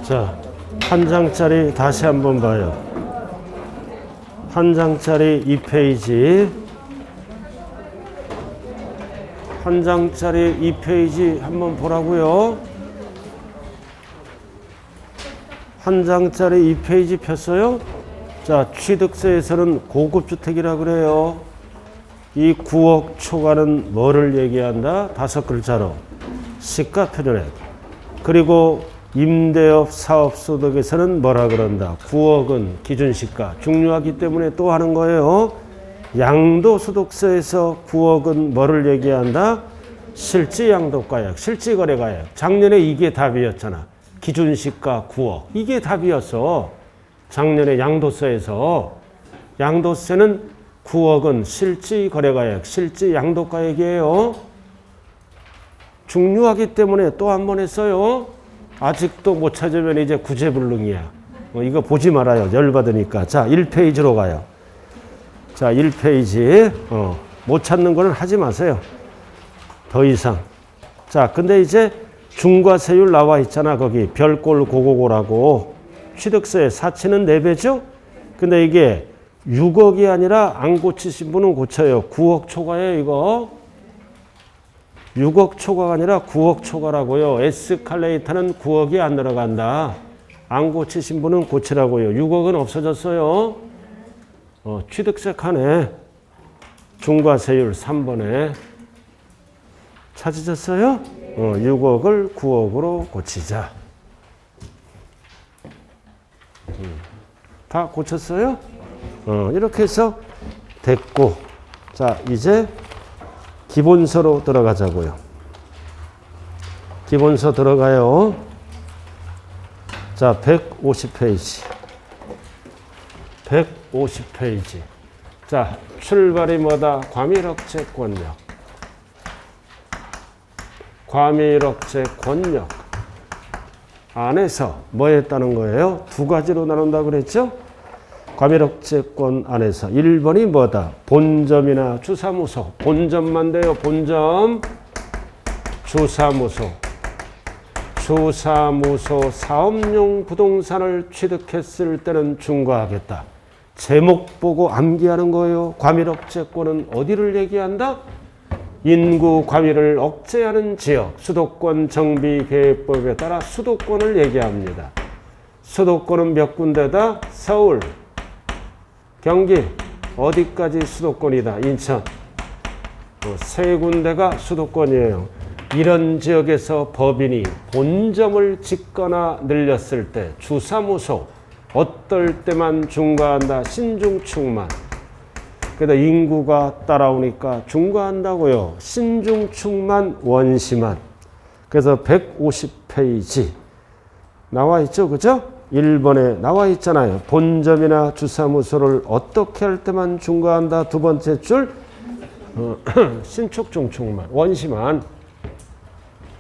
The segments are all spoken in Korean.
자, 한 장짜리 다시 한번 봐요. 한 장짜리 2페이지. 한 장짜리 2페이지 한번 보라고요. 한 장짜리 2페이지 폈어요. 자, 취득세에서는 고급주택이라 그래요. 이 9억 초과는 뭐를 얘기한다? 5글자로. 시가 표준액. 그리고 임대업 사업소득에서는 뭐라 그런다? 9억은 기준시가. 중요하기 때문에 또 하는 거예요. 양도소득세에서 9억은 뭐를 얘기한다? 실질양도가액, 실질거래가액. 작년에 이게 답이었잖아. 기준시가 9억. 이게 답이었어. 작년에 양도세에서. 양도세는 9억은 실질거래가액, 실질양도가액이에요. 중요하기 때문에 또 한 번 했어요. 아직도 못 찾으면 이제 구제불능이야. 이거 보지 말아요. 열받으니까. 자, 1페이지로 가요. 자, 1페이지. 못 찾는 거는 하지 마세요. 더 이상. 자, 근데 이제 중과세율 나와 있잖아. 거기 별꼴 고고고라고. 취득세 사치는 4배죠? 근데 이게 6억이 아니라 안 고치신 분은 고쳐요. 9억 초과예요, 이거. 6억 초과가 아니라 9억 초과라고요. 에스컬레이터는 9억이 안 들어간다. 안 고치신 분은 고치라고요. 6억은 없어졌어요. 취득세 칸에 중과세율 3번에 찾으셨어요? 6억을 9억으로 고치자. 다 고쳤어요? 이렇게 해서 됐고. 자, 이제 기본서로 들어가자고요. 기본서 들어가요. 자, 150페이지. 150페이지. 자, 출발이 뭐다? 과밀억제 권역. 과밀억제 권역 안에서 뭐 했다는 거예요? 두 가지로 나눈다 그랬죠? 과밀억제권 안에서 1번이 뭐다? 본점이나 주사무소. 본점만 돼요. 본점. 주사무소. 주사무소 사업용 부동산을 취득했을 때는 중과하겠다. 제목 보고 암기하는 거예요. 과밀억제권은 어디를 얘기한다? 인구 과밀을 억제하는 지역. 수도권 정비계획법에 따라 수도권을 얘기합니다. 수도권은 몇 군데다? 서울, 경기, 어디까지 수도권이다? 인천. 세 군데가 수도권이에요. 이런 지역에서 법인이 본점을 짓거나 늘렸을 때 주사무소 어떨 때만 중과한다? 신중축만. 그래서 인구가 따라오니까 중과한다고요. 신중축만 원시만. 그래서 150페이지 나와 있죠, 그죠? 1번에 나와 있잖아요. 본점이나 주사무소를 어떻게 할 때만 중과한다. 두 번째 줄 신축 중축만 원시만.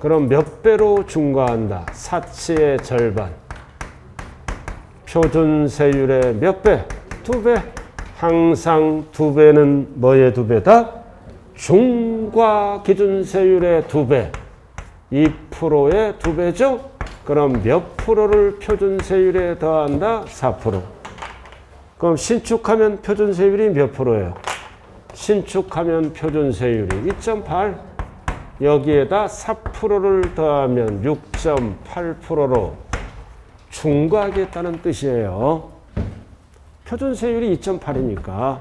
그럼 몇 배로 중과한다. 사치의 절반. 표준세율의 몇 배? 2배. 항상 2배는 뭐의 2배다? 중과 기준세율의 2배. 2%의 2배죠? 그럼 몇 프로를 표준세율에 더한다? 4%. 그럼 신축하면 표준세율이 몇 프로예요? 신축하면 표준세율이 2.8. 여기에다 4%를 더하면 6.8%로 중과하겠다는 뜻이에요. 표준세율이 2.8이니까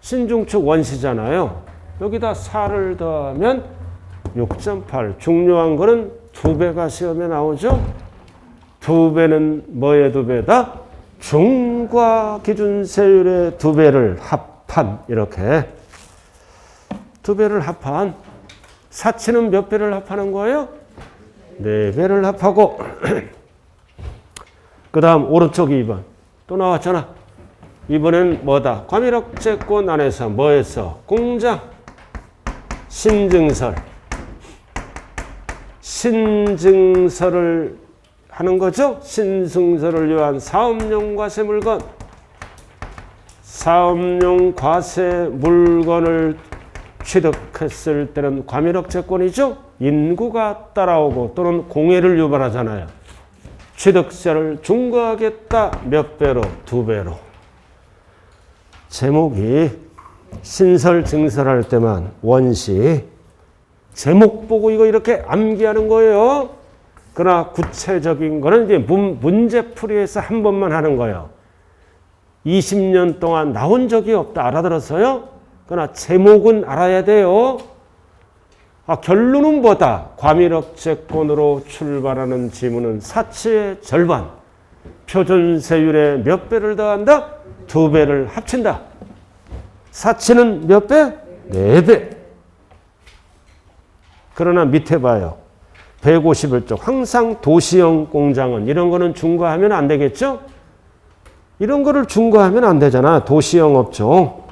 신중축 원시잖아요. 여기다 4를 더하면 6.8. 중요한 거는 2배가 시험에 나오죠. 2배는 뭐의 2배다? 중과 기준세율의 2배를 합한. 이렇게 2배를 합한. 사치는 몇 배를 합하는 거예요? 4배를 합하고 그 다음 오른쪽 2번 또 나왔잖아. 이번엔 뭐다? 과밀억제권 안에서 뭐 했어? 공장, 신증설. 신증설을 하는 거죠. 신증설을 위한 사업용 과세 물건. 사업용 과세 물건을 취득했을 때는 과밀억제권이죠. 인구가 따라오고 또는 공해를 유발하잖아요. 취득세를 중과하겠다. 몇 배로? 2배로. 제목이 신설 증설할 때만 원시 제목 보고 이거 이렇게 암기하는 거예요. 그러나 구체적인 거는 이제 문제풀이에서 한 번만 하는 거예요. 20년 동안 나온 적이 없다. 알아들었어요? 그러나 제목은 알아야 돼요. 결론은 뭐다? 과밀억제권으로 출발하는 지문은 사치의 절반. 표준세율에 몇 배를 더한다? 2배를 합친다. 사치는 몇 배? 4배. 그러나 밑에 봐요. 151쪽. 항상 도시형 공장은 이런 거는 중과하면 안 되겠죠? 이런 거를 중과하면 안 되잖아. 도시형 업종.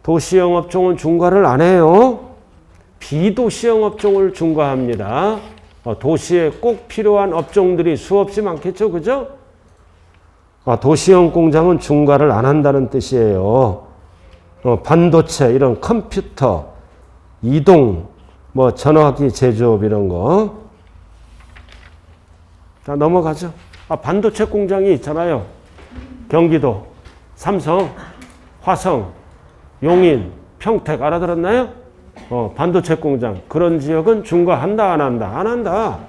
도시형 업종은 중과를 안 해요. 비도시형 업종을 중과합니다. 도시에 꼭 필요한 업종들이 수없이 많겠죠. 그죠? 도시형 공장은 중과를 안 한다는 뜻이에요. 반도체, 이런 컴퓨터, 이동, 전화기 제조업 이런 거. 자, 넘어가죠. 반도체 공장이 있잖아요. 경기도, 삼성, 화성, 용인, 평택 알아들었나요? 반도체 공장. 그런 지역은 중과한다, 안 한다? 안 한다.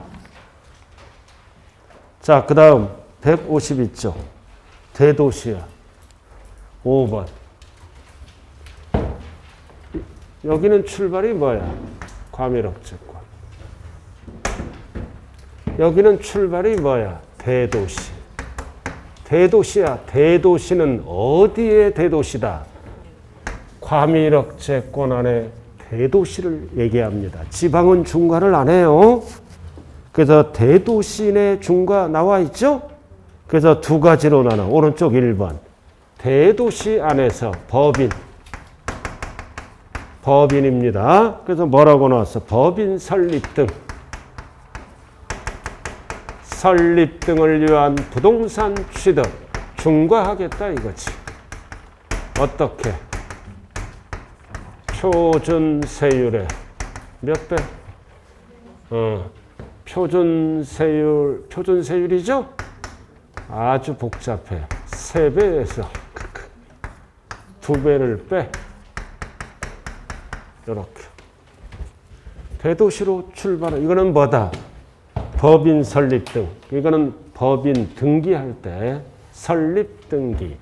자, 그 다음 152쪽. 대도시야. 5번. 여기는 출발이 뭐야? 과밀억제권. 여기는 출발이 뭐야? 대도시. 대도시야. 대도시는 어디의 대도시다? 과밀억제권 안에 대도시를 얘기합니다. 지방은 중과를 안 해요. 그래서 대도시 내 중과 나와 있죠? 그래서 두 가지로 나눠. 오른쪽 1번. 대도시 안에서 법인입니다. 그래서 뭐라고 나왔어? 법인 설립 등. 설립 등을 위한 부동산 취득. 중과하겠다 이거지. 어떻게? 표준세율에 몇 배? 표준세율이죠? 아주 복잡해. 3배에서 2배를 빼. 이렇게. 대도시로 출발해. 이거는 뭐다? 법인 설립 등. 이거는 법인 등기할 때 설립 등기,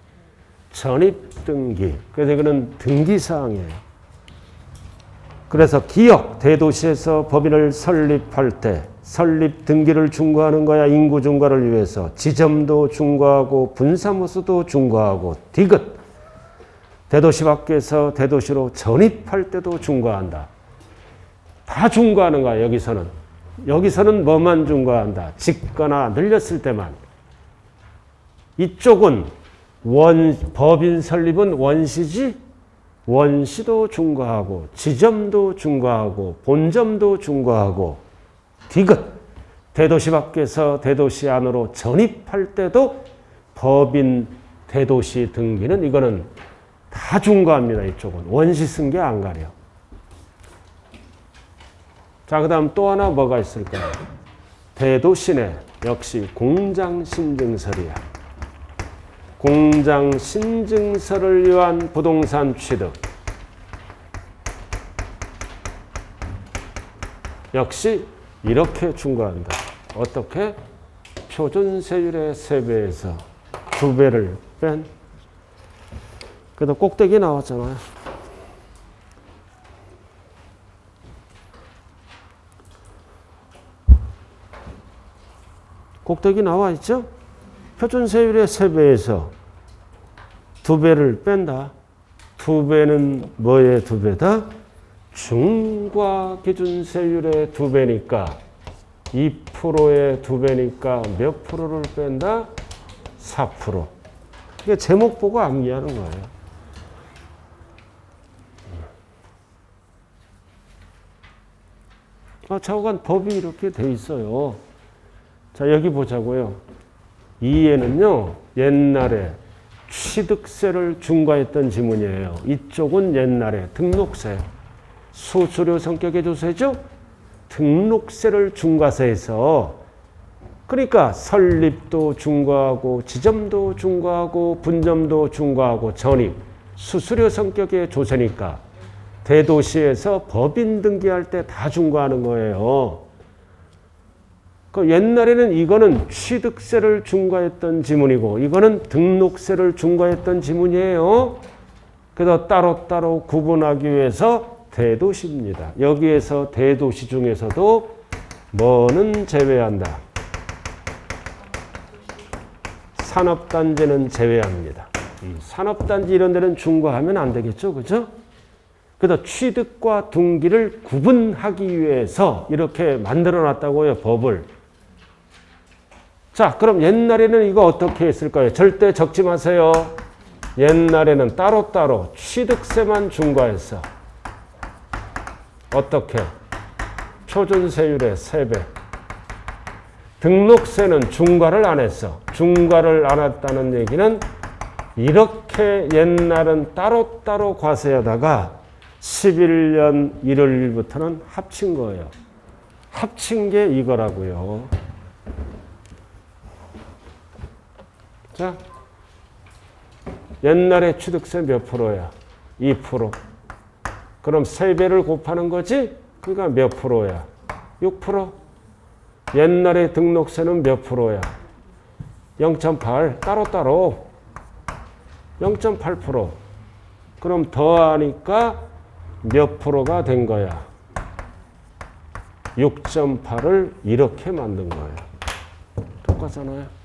전입 등기. 그래서 이거는 등기사항이에요. 그래서 기역, 대도시에서 법인을 설립할 때 설립 등기를 중과하는 거야. 인구 중과를 위해서. 지점도 중과하고 분사무소도 중과하고 디귿. 대도시 밖에서 대도시로 전입할 때도 중과한다. 다 중과하는 거야. 여기서는. 여기서는 뭐만 중과한다? 짓거나 늘렸을 때만. 이쪽은 법인 설립은 원시지? 원시도 중과하고 지점도 중과하고 본점도 중과하고 디귿. 대도시 밖에서 대도시 안으로 전입할 때도 법인 대도시 등기는 이거는 다 중과합니다. 이쪽은. 원시 쓴 게 안 가려. 자, 그 다음 또 하나 뭐가 있을까요? 대도시내 역시 공장신증설이야. 공장신증설을 위한 부동산 취득. 역시 이렇게 중과한다. 어떻게? 표준세율의 3배에서 2배를 뺀. 그래도 꼭대기 나왔잖아요. 꼭대기 나와 있죠? 표준세율의 3배에서 2배를 뺀다. 2배는 뭐의 2배다? 중과기준세율의 2배니까 2%의 2배니까 몇 프로를 뺀다? 4%. 이게 제목 보고 암기하는 거예요. 좌우간 법이 이렇게 돼 있어요. 자, 여기 보자고요. 2에는요, 옛날에 취득세를 중과했던 지문이에요. 이쪽은 옛날에 등록세, 수수료 성격의 조세죠? 등록세를 중과세해서 그러니까 설립도 중과하고 지점도 중과하고 분점도 중과하고 전입, 수수료 성격의 조세니까 대도시에서 법인 등기할 때 다 중과하는 거예요. 그 옛날에는 이거는 취득세를 중과했던 지문이고 이거는 등록세를 중과했던 지문이에요. 그래서 따로따로 구분하기 위해서 대도시입니다. 여기에서 대도시 중에서도 뭐는 제외한다. 산업단지는 제외합니다. 산업단지 이런 데는 중과하면 안 되겠죠. 그죠? 그래서 취득과 등기를 구분하기 위해서 이렇게 만들어 놨다고요. 법을. 자, 그럼 옛날에는 이거 어떻게 했을까요? 절대 적지 마세요. 옛날에는 따로따로 취득세만 중과했어. 어떻게? 표준세율의 3배. 등록세는 중과를 안 했어. 중과를 안 했다는 얘기는 이렇게 옛날은 따로따로 과세하다가 11년 1월 1일부터는 합친 거예요. 합친 게 이거라고요. 자, 옛날에 취득세 몇 프로야? 2%. 그럼 3배를 곱하는 거지? 그러니까 몇 프로야? 6%. 옛날에 등록세는 몇 프로야? 0.8. 따로따로 0.8%. 그럼 더하니까 몇 프로가 된 거야? 6.8을 이렇게 만든 거예요. 똑같잖아요.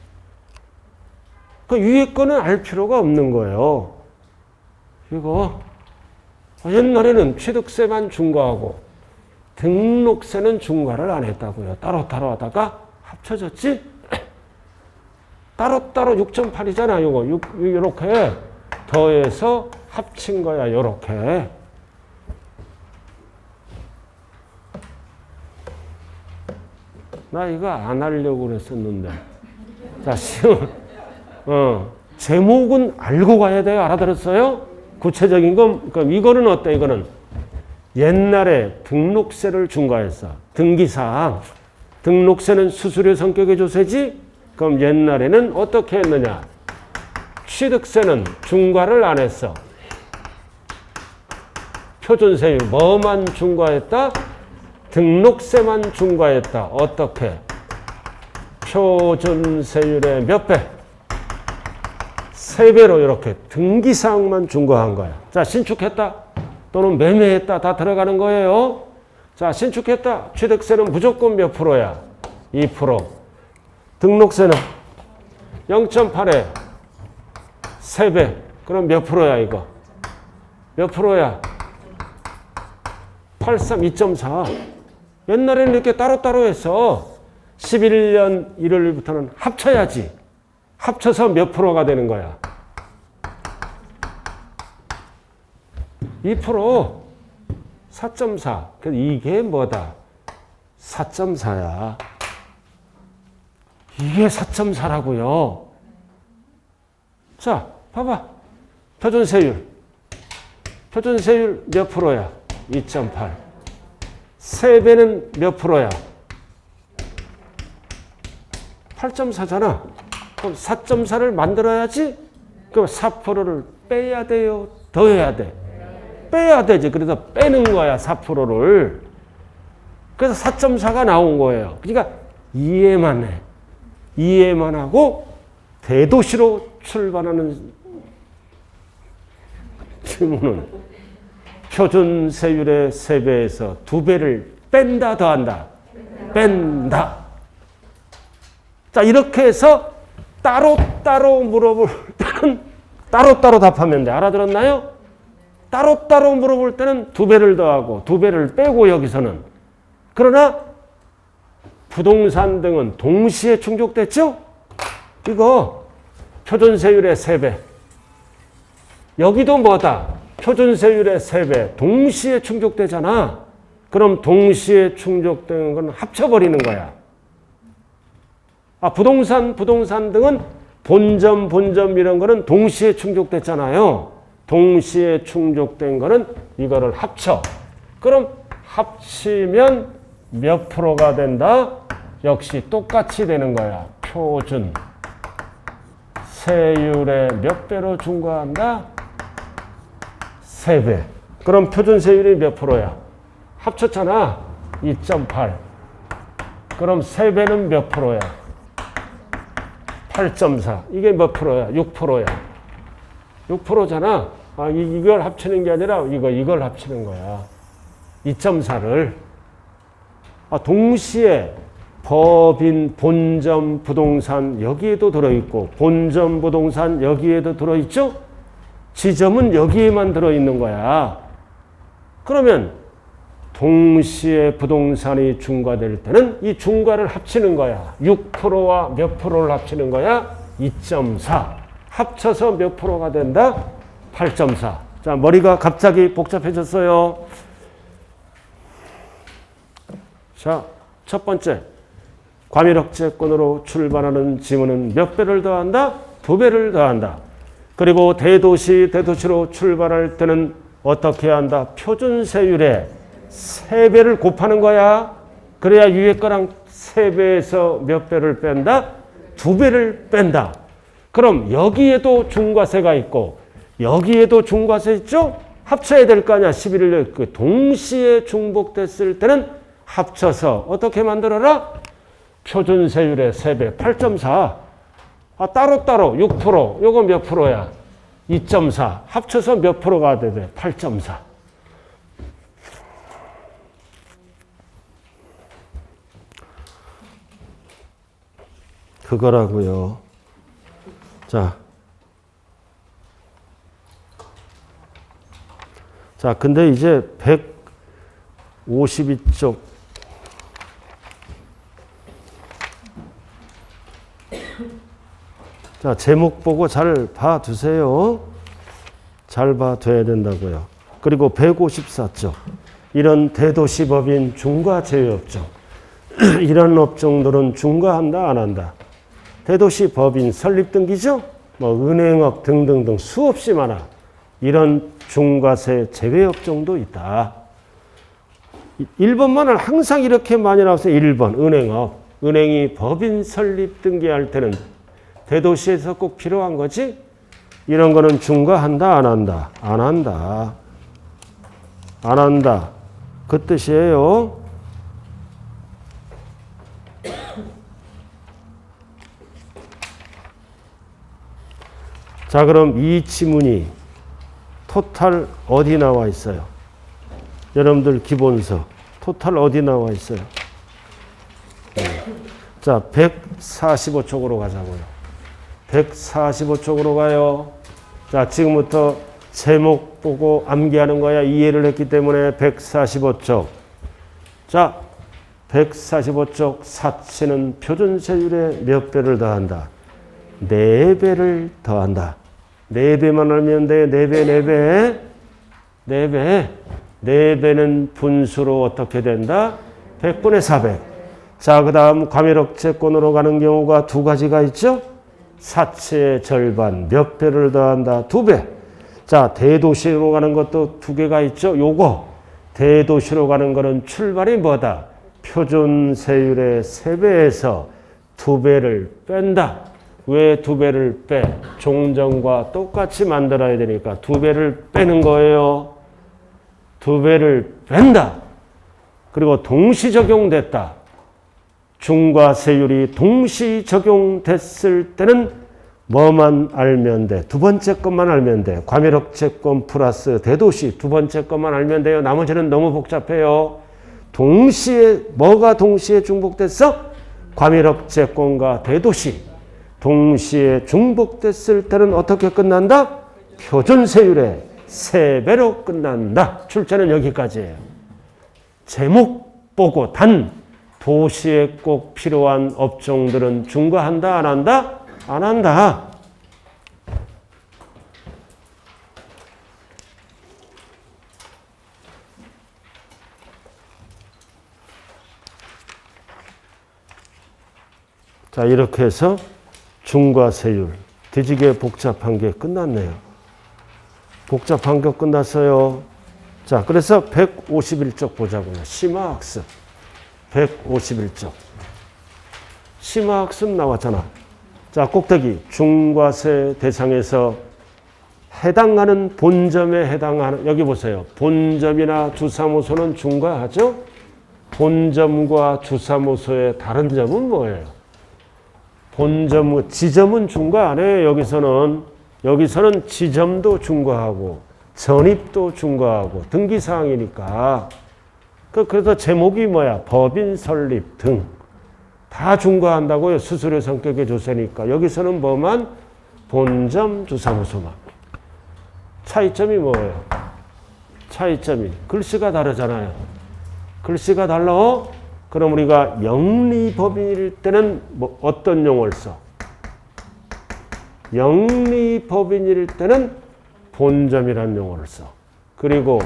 그 위에 거는 알 필요가 없는 거예요. 이거 옛날에는 취득세만 중과하고 등록세는 중과를 안 했다고요. 따로따로 하다가 합쳐졌지? 따로따로 6.8이잖아. 요거 요렇게 더해서 합친 거야. 요렇게. 나 이거 안 하려고 그랬었는데. 자, 제목은 알고 가야 돼요. 알아들었어요? 구체적인 건, 그럼 이거는 어때? 이거는 옛날에 등록세를 중과했어. 등기사항. 등록세는 수수료 성격의 조세지? 그럼 옛날에는 어떻게 했느냐? 취득세는 중과를 안 했어. 표준세율 뭐만 중과했다? 등록세만 중과했다. 어떻게? 표준세율의 몇 배? 3배로 이렇게 등기사항만 중과한 거야. 자, 신축했다 또는 매매했다 다 들어가는 거예요. 자, 신축했다. 취득세는 무조건 몇 프로야? 2%. 등록세는 0.8에 3배. 그럼 몇 프로야 이거? 몇 프로야? 83, 2.4. 옛날에는 이렇게 따로따로 해서 11년 1월부터는 합쳐야지. 합쳐서 몇 프로가 되는 거야? 2%. 4.4. 그래서 이게 뭐다? 4.4야. 이게 4.4라고요. 자, 봐봐. 표준세율. 표준세율 몇 프로야? 2.8. 3배는 몇 프로야? 8.4잖아. 그럼 4.4를 만들어야지. 그럼 4%를 빼야 돼요? 더해야 돼? 빼야 되지. 그래서 빼는 거야, 4%를. 그래서 4.4가 나온 거예요. 그러니까 이해만 해. 이해만 하고 대도시로 출발하는 질문은 표준세율의 3배에서 2배를 뺀다, 더한다? 뺀다. 자, 이렇게 해서 따로따로 물어볼 때는 따로따로 답하면 돼. 알아들었나요? 따로따로 물어볼 때는 2배를 더하고 2배를 빼고 여기서는. 그러나 부동산 등은 동시에 충족됐죠? 이거 표준세율의 3배. 여기도 뭐다? 표준세율의 3배. 동시에 충족되잖아. 그럼 동시에 충족되는 건 합쳐버리는 거야. 아, 부동산 등은 본점 이런 거는 동시에 충족됐잖아요. 동시에 충족된 거는 이거를 합쳐. 그럼 합치면 몇 프로가 된다? 역시 똑같이 되는 거야. 표준 세율의 몇 배로 중과한다? 3배. 그럼 표준 세율이 몇 프로야? 합쳤잖아. 2.8. 그럼 3배는 몇 프로야? 8.4. 이게 몇 프로야? 6%야. 6%잖아. 아, 이걸 합치는 게 아니라 이걸 합치는 거야. 2.4를. 아, 동시에 법인, 본점, 부동산 여기에도 들어있고 본점, 부동산 여기에도 들어있죠? 지점은 여기에만 들어있는 거야. 그러면 동시에 부동산이 중과될 때는 이 중과를 합치는 거야. 6%와 몇 프로를 합치는 거야? 2.4. 합쳐서 몇 프로가 된다? 8.4. 자, 머리가 갑자기 복잡해졌어요. 자, 첫 번째. 과밀억제권으로 출발하는 지문은 몇 배를 더한다? 2배를 더한다. 그리고 대도시로 출발할 때는 어떻게 한다? 표준세율에 3배를 곱하는 거야. 그래야 위에 거랑 3배에서 몇 배를 뺀다? 2배를 뺀다. 그럼 여기에도 중과세가 있고 여기에도 중과세 있죠? 합쳐야 될 거 아니야. 11을 동시에 중복됐을 때는 합쳐서 어떻게 만들어라? 표준세율의 3배 8.4. 아, 따로따로 6%. 요거 몇 프로야? 2.4. 합쳐서 몇 프로가 되대? 8.4. 그거라고요. 자, 근데 이제 152쪽 자, 제목 보고 잘 봐두세요. 잘 봐둬야 된다고요. 그리고 154쪽 이런 대도시법인 중과 제외업종 이런 업종들은 중과한다 안 한다? 대도시법인 설립등기죠? 뭐 은행업 등등등 수없이 많아. 이런 중과세 제외업종도 있다. 1번만은 항상 이렇게 많이 나와서 1번 은행업. 은행이 법인 설립등기할 때는 대도시에서 꼭 필요한 거지? 이런 거는 중과한다 안 한다? 안 한다. 안 한다. 그 뜻이에요. 자, 그럼 이 지문이 토탈 어디 나와 있어요? 여러분들 기본서 토탈 어디 나와 있어요? 자, 145쪽으로 가자고요. 145쪽으로 가요. 자, 지금부터 제목 보고 암기하는 거야. 이해를 했기 때문에 145쪽. 자, 145쪽 사치는 표준세율에 몇 배를 더한다? 4배를 더한다. 4배만 알면 돼. 4배. 4배는 분수로 어떻게 된다? 100분의 400. 자, 그 다음 과밀억제권으로 가는 경우가 2가지가 있죠? 사치의 절반 몇 배를 더한다? 2배. 자, 대도시로 가는 것도 2개가 있죠? 요거 대도시로 가는 거는 출발이 뭐다? 표준세율의 3배에서 2배를 뺀다. 왜 2배를 빼? 종전과 똑같이 만들어야 되니까 2배를 빼는 거예요. 2배를 뺀다. 그리고 동시 적용됐다. 중과세율이 동시 적용됐을 때는 뭐만 알면 돼? 두 번째 것만 알면 돼. 과밀억제권 플러스 대도시 두 번째 것만 알면 돼요. 나머지는 너무 복잡해요. 동시에 뭐가 동시에 중복됐어? 과밀억제권과 대도시 동시에 중복됐을 때는 어떻게 끝난다? 표준세율의 3배로 끝난다. 출제는 여기까지예요. 제목 보고 단 도시에 꼭 필요한 업종들은 중과한다 안 한다? 안 한다. 자, 이렇게 해서 중과세율 뒤지게 복잡한 게 끝났네요. 복잡한 거 끝났어요. 자, 그래서 151쪽 보자고요. 심화학습 151쪽. 심화학습 나왔잖아. 자, 꼭대기 중과세 대상에서 해당하는 본점에 해당하는, 여기 보세요. 본점이나 주사무소는 중과하죠? 본점과 주사무소의 다른 점은 뭐예요? 본점, 지점은 중과 안 해요. 여기서는 지점도 중과하고 전입도 중과하고 등기사항이니까. 그래서 제목이 뭐야? 법인 설립 등. 다 중과한다고요. 수수료 성격의 조세니까. 여기서는 뭐만? 본점, 주사무소만. 차이점이 뭐예요? 차이점이 글씨가 다르잖아요. 글씨가 달라. 그럼 우리가 영리법인일 때는 뭐 어떤 용어를 써? 영리법인일 때는 본점이라는 용어를 써. 그리고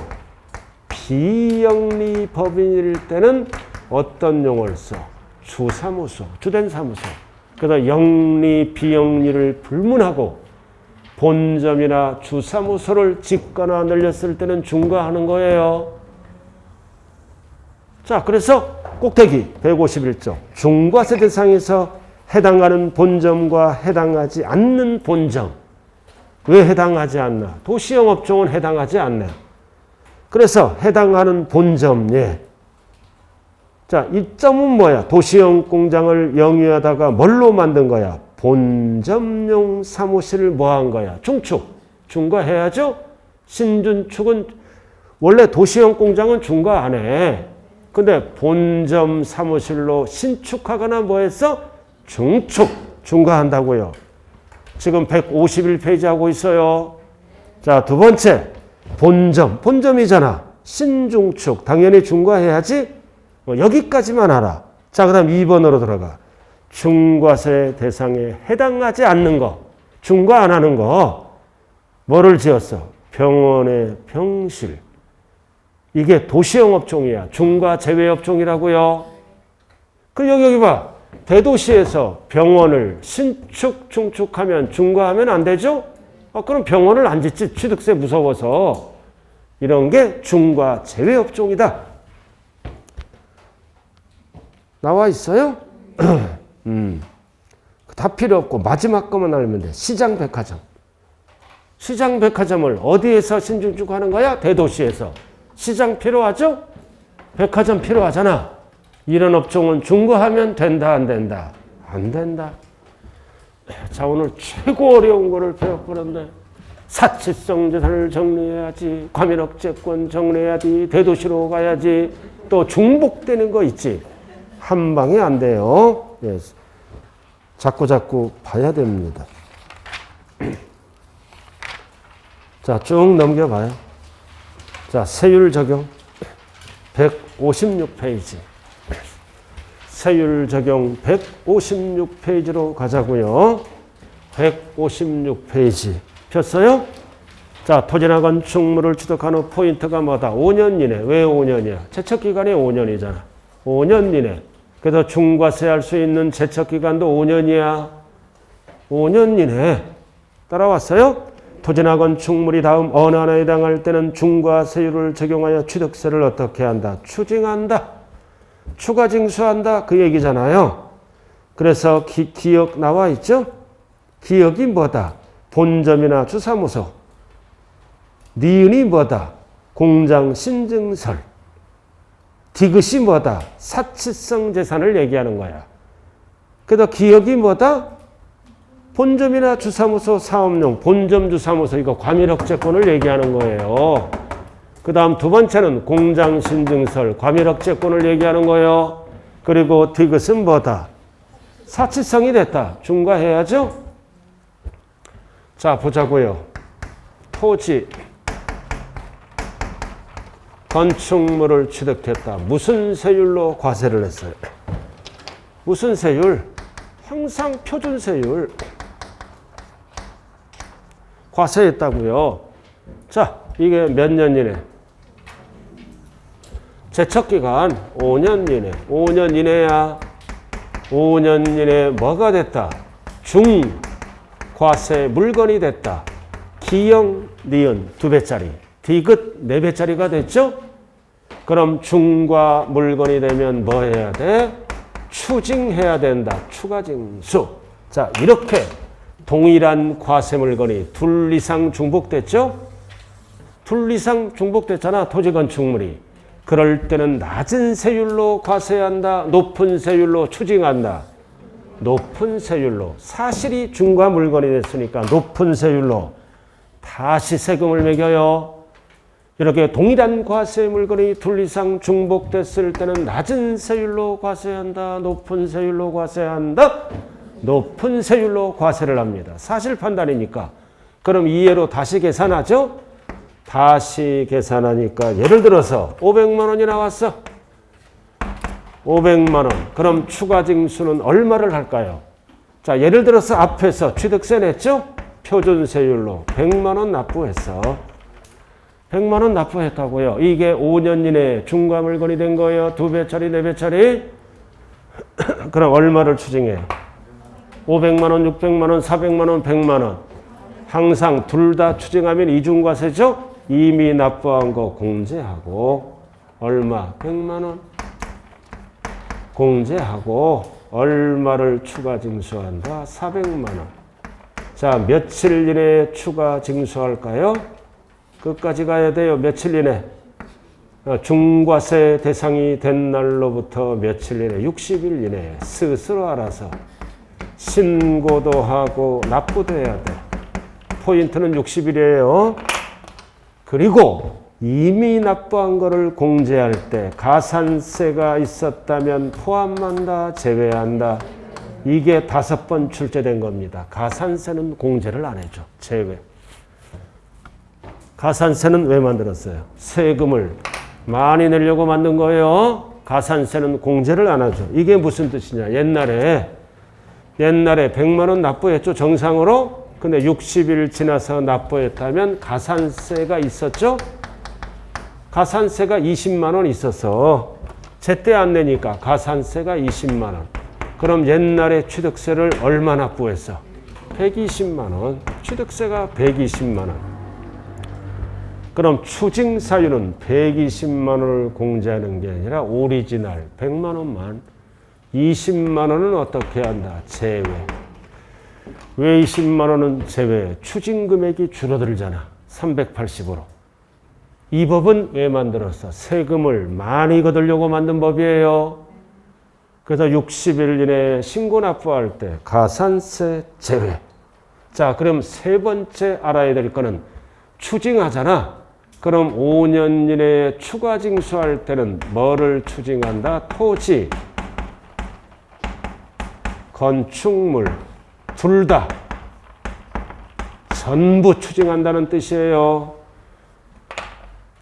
비영리법인일 때는 어떤 용어를 써? 주사무소, 주된 사무소. 그래서 영리, 비영리를 불문하고 본점이나 주사무소를 짓거나 늘렸을 때는 중과하는 거예요. 자, 그래서 꼭대기 151조. 중과세 대상에서 해당하는 본점과 해당하지 않는 본점. 왜 해당하지 않나? 도시형 업종은 해당하지 않네. 그래서 해당하는 본점, 예. 자, 이 점은 뭐야? 도시형 공장을 영위하다가 뭘로 만든 거야? 본점용 사무실을 뭐 한 거야? 중축. 중과해야죠? 신준축은 원래 도시형 공장은 중과 안 해. 근데 본점 사무실로 신축하거나 뭐 했어? 중축. 중과한다고요. 지금 151페이지 하고 있어요. 자, 두 번째. 본점. 본점이잖아. 신중축. 당연히 중과해야지. 여기까지만 알아. 자, 그 다음 2번으로 들어가. 중과세 대상에 해당하지 않는 거. 중과 안 하는 거. 뭐를 지었어? 병원의 병실. 이게 도시형 업종이야. 중과 제외 업종이라고요. 그 여기 봐. 대도시에서 병원을 신축, 중축하면 중과하면 안 되죠? 그럼 병원을 안 짓지. 취득세 무서워서. 이런 게 중과 제외 업종이다. 나와 있어요? 다 필요 없고 마지막 것만 알면 돼. 시장 백화점. 시장 백화점을 어디에서 신중축하는 거야? 대도시에서. 시장 필요하죠? 백화점 필요하잖아. 이런 업종은 중과하면 된다, 안 된다? 안 된다. 자, 오늘 최고 어려운 거를 배워보는데 사치성 재산을 정리해야지. 과밀억제권 정리해야지. 대도시로 가야지. 또 중복되는 거 있지. 한 방에 안 돼요. 예. 자꾸 봐야 됩니다. 자, 쭉 넘겨봐요. 자, 세율 적용 156페이지. 세율 적용 156페이지로 가자고요. 156페이지. 폈어요? 자, 토지나 건축물을 취득한 후 포인트가 뭐다? 5년 이내. 왜 5년이야? 제척기간이 5년이잖아. 5년 이내. 그래서 중과세 할 수 있는 제척기간도 5년이야. 5년 이내. 따라왔어요? 토지나 건축물이 다음 어느 하나에 해당할 때는 중과세율을 적용하여 취득세를 어떻게 한다? 추징한다. 추가 징수한다. 그 얘기잖아요. 그래서 기역 나와 있죠? 기역이 뭐다? 본점이나 주사무소. 니은이 뭐다? 공장 신증설. 디귿이 뭐다? 사치성 재산을 얘기하는 거야. 그래서 기역이 뭐다? 본점이나 주사무소 사업용, 본점 주사무소 이거 과밀억제권을 얘기하는 거예요. 그 다음 두 번째는 공장 신증설, 과밀억제권을 얘기하는 거예요. 그리고 디귿은 뭐다? 사치성이 됐다. 중과해야죠? 자, 보자고요. 토지, 건축물을 취득했다. 무슨 세율로 과세를 했어요? 무슨 세율? 항상 표준세율. 과세했다고요. 자, 이게 몇 년 이내? 제척기간 5년 이내. 5년 이내야. 5년 이내 뭐가 됐다? 중과세 물건이 됐다. 기역, 니은 2배짜리. 디귿 4배짜리가 됐죠? 그럼 중과 물건이 되면 뭐 해야 돼? 추징해야 된다. 추가징수. 자, 이렇게 동일한 과세물건이 둘 이상 중복됐죠? 둘 이상 중복됐잖아, 토지건축물이. 그럴 때는 낮은 세율로 과세한다. 높은 세율로 추징한다. 높은 세율로. 사실이 중과 물건이 됐으니까 높은 세율로 다시 세금을 매겨요. 이렇게 동일한 과세 물건이 둘 이상 중복됐을 때는 낮은 세율로 과세한다. 높은 세율로 과세한다. 높은 세율로 과세를 합니다. 사실 판단이니까. 그럼 이해로 다시 계산하죠? 다시 계산하니까 예를 들어서 500만 원이 나왔어. 500만 원. 그럼 추가징수는 얼마를 할까요? 자, 예를 들어서 앞에서 취득세 냈죠? 표준세율로 100만 원 납부했어. 100만 원 납부했다고요. 이게 5년 이내에 중과물건이 된 거예요. 2배짜리, 4배짜리. 그럼 얼마를 추징해요? 500만 원, 600만 원, 400만 원, 100만 원. 항상 둘 다 추징하면 이중과세죠? 이미 납부한 거 공제하고 얼마? 100만 원. 공제하고 얼마를 추가 징수한다? 400만 원. 자, 며칠 이내에 추가 징수할까요? 끝까지 가야 돼요. 며칠 이내. 중과세 대상이 된 날로부터 며칠 이내, 60일 이내에 스스로 알아서 신고도 하고 납부도 해야 돼. 포인트는 60일이에요. 그리고 이미 납부한 거를 공제할 때 가산세가 있었다면 포함한다, 제외한다. 이게 5번 출제된 겁니다. 가산세는 공제를 안 해줘. 제외. 가산세는 왜 만들었어요? 세금을 많이 내려고 만든 거예요. 가산세는 공제를 안 하죠. 이게 무슨 뜻이냐. 옛날에 100만 원 납부했죠. 정상으로. 근데 60일 지나서 납부했다면 가산세가 있었죠. 가산세가 20만 원 있어서 제때 안 내니까 가산세가 20만 원. 그럼 옛날에 취득세를 얼마 납부했어? 120만 원. 취득세가 120만 원. 그럼 추징 사유는 120만 원을 공제하는 게 아니라 오리지널 100만 원만. 20만 원은 어떻게 한다? 제외. 왜 20만 원은 제외? 추징 금액이 줄어들잖아. 380으로. 이 법은 왜 만들었어? 세금을 많이 거두려고 만든 법이에요. 그래서 60일 이내에 신고 납부할 때 가산세 제외. 자, 그럼 세 번째 알아야 될 거는 추징하잖아. 그럼 5년 이내에 추가 징수할 때는 뭐를 추징한다? 토지, 건축물, 둘 다 전부 추징한다는 뜻이에요.